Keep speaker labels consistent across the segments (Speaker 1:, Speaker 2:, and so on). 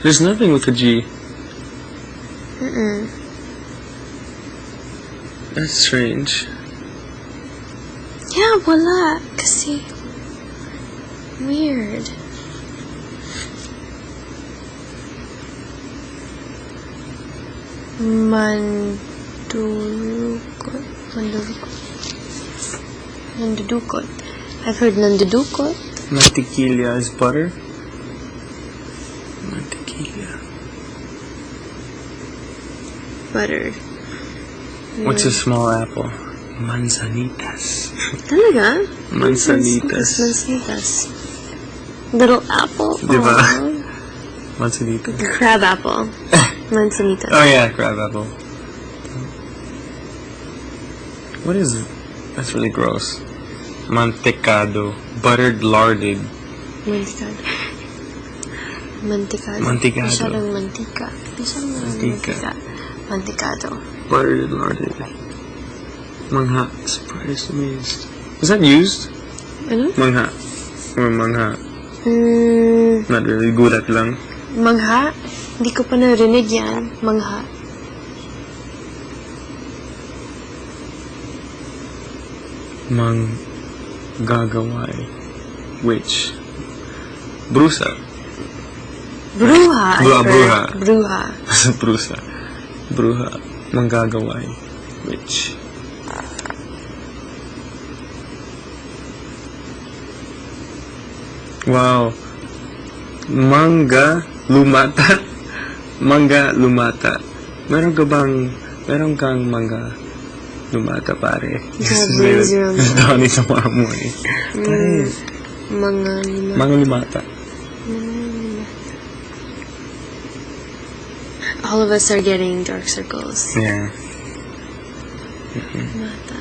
Speaker 1: There's nothing with a G. That's strange.
Speaker 2: Yeah, wala. Kasi weird. Mandudukot. Nandudukot. I've heard nandudukot.
Speaker 1: Mantequilla is butter. Mantequilla.
Speaker 2: Butter.
Speaker 1: What's a small apple? Manzanitas.
Speaker 2: Talaga?
Speaker 1: Manzanitas.
Speaker 2: Manzanitas. Little apple.
Speaker 1: Diba?
Speaker 2: Aww.
Speaker 1: Manzanitas.
Speaker 2: Crab apple. Manzanitas.
Speaker 1: Oh yeah, crab apple. What is it? That's really gross. Mantecado. Buttered larded.
Speaker 2: Mantikado. Mantikado.
Speaker 1: Mantikado.
Speaker 2: Masyadong mantika. Masyadong mantika. Mantikado.
Speaker 1: Buttered and larded. Mangha. Surprised, amazed. Is that used?
Speaker 2: Ano?
Speaker 1: Mangha. Or mangha. Not really. Gulat lang.
Speaker 2: Mangha? Hindi ko pa narinig yan. Mangha.
Speaker 1: Gagaway. Which? Brusa.
Speaker 2: Bruha.
Speaker 1: Bruha.
Speaker 2: Bruha.
Speaker 1: Brusa. Bruha. Manggagaway. Which? Wow. Mangga lumata. Mangga lumata. Meron kang mangga lumata, pare?
Speaker 2: Grabe, zero.
Speaker 1: Dami sa mga mo eh. Pare. Mga lumata.
Speaker 2: All of us are getting dark circles.
Speaker 1: Yeah.
Speaker 2: Mata.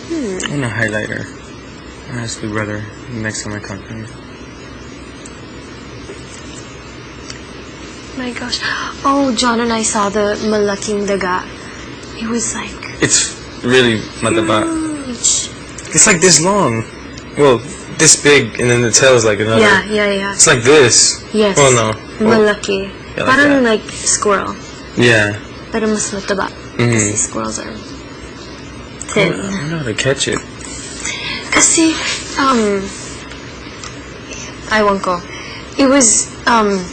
Speaker 1: I want a highlighter. I'll ask the brother next time I come here.
Speaker 2: My gosh. Oh, John and I saw the malaking daga. It was like
Speaker 1: It's really mataba.
Speaker 2: huge.
Speaker 1: It's like this long. Well, this big, and then the tail is like another.
Speaker 2: Yeah.
Speaker 1: It's like this.
Speaker 2: Yes.
Speaker 1: Oh no.
Speaker 2: Malaki.
Speaker 1: Yeah, like
Speaker 2: Parang
Speaker 1: that.
Speaker 2: like squirrel.
Speaker 1: Yeah.
Speaker 2: Pero mas mataba. Kasi squirrels are
Speaker 1: I
Speaker 2: thin.
Speaker 1: don't know how to catch it.
Speaker 2: Kasi, aywan ko. It was,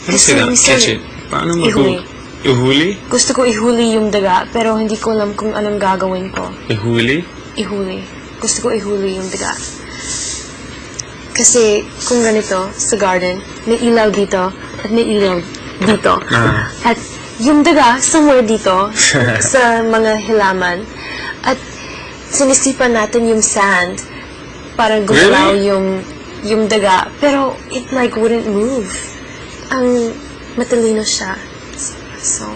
Speaker 2: kasi we
Speaker 1: Catch
Speaker 2: said
Speaker 1: it. Paano
Speaker 2: ihuli.
Speaker 1: Ihuli?
Speaker 2: Gusto ko ihuli yung daga, pero hindi ko alam kung anong gagawin ko.
Speaker 1: Ihuli?
Speaker 2: Ihuli. Gusto ko ihuli yung daga. Kasi, kung ganito, sa garden, may ilaw dito, at may ilaw dito. At yung daga, somewhere dito, sa mga hilaman. At sinisipan natin yung sand para gumalaw yung daga. Pero, it like wouldn't move. Ang matalino siya. So,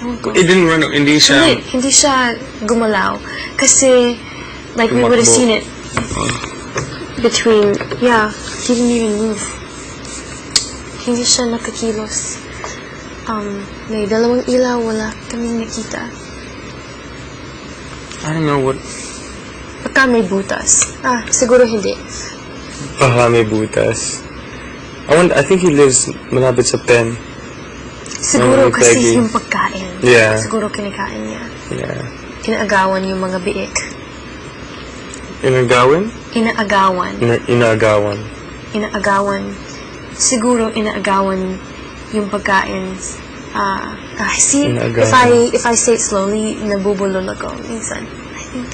Speaker 2: ewan ko.
Speaker 1: It didn't run, hindi siya...
Speaker 2: Hindi siya gumalaw. Kasi, like, we would have seen it between, he didn't even move. Hindi siya nakakilos. May dalawang ilaw, wala kaming nakita.
Speaker 1: I don't know what...
Speaker 2: Baka may butas. Siguro hindi.
Speaker 1: Baka may butas. I think he lives malapit sa pen.
Speaker 2: Siguro kasi
Speaker 1: Peggy.
Speaker 2: yung pagkain.
Speaker 1: Yeah.
Speaker 2: Siguro kinakain niya.
Speaker 1: Yeah.
Speaker 2: Inaagawan yung mga biik.
Speaker 1: Inagawin?
Speaker 2: Inaagawan.
Speaker 1: Inaagawan.
Speaker 2: Inaagawan. Siguro inaagawan yung pagkain. See,
Speaker 1: Inaagawan.
Speaker 2: if I say it slowly, nabubulol ako minsan. I think.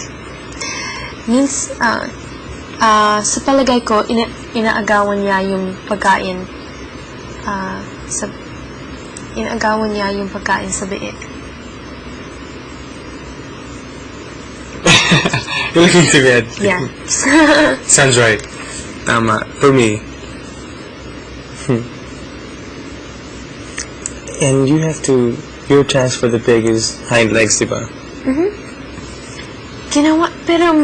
Speaker 2: Sa palagay ko, inaagawan niya yung pagkain. Inaagawan niya yung pagkain sa biik.
Speaker 1: You're looking to me.
Speaker 2: Yeah.
Speaker 1: Sounds right. Tama. For me. And you have to... Your task for the pig is hind legs, diba?
Speaker 2: Ginawa, pero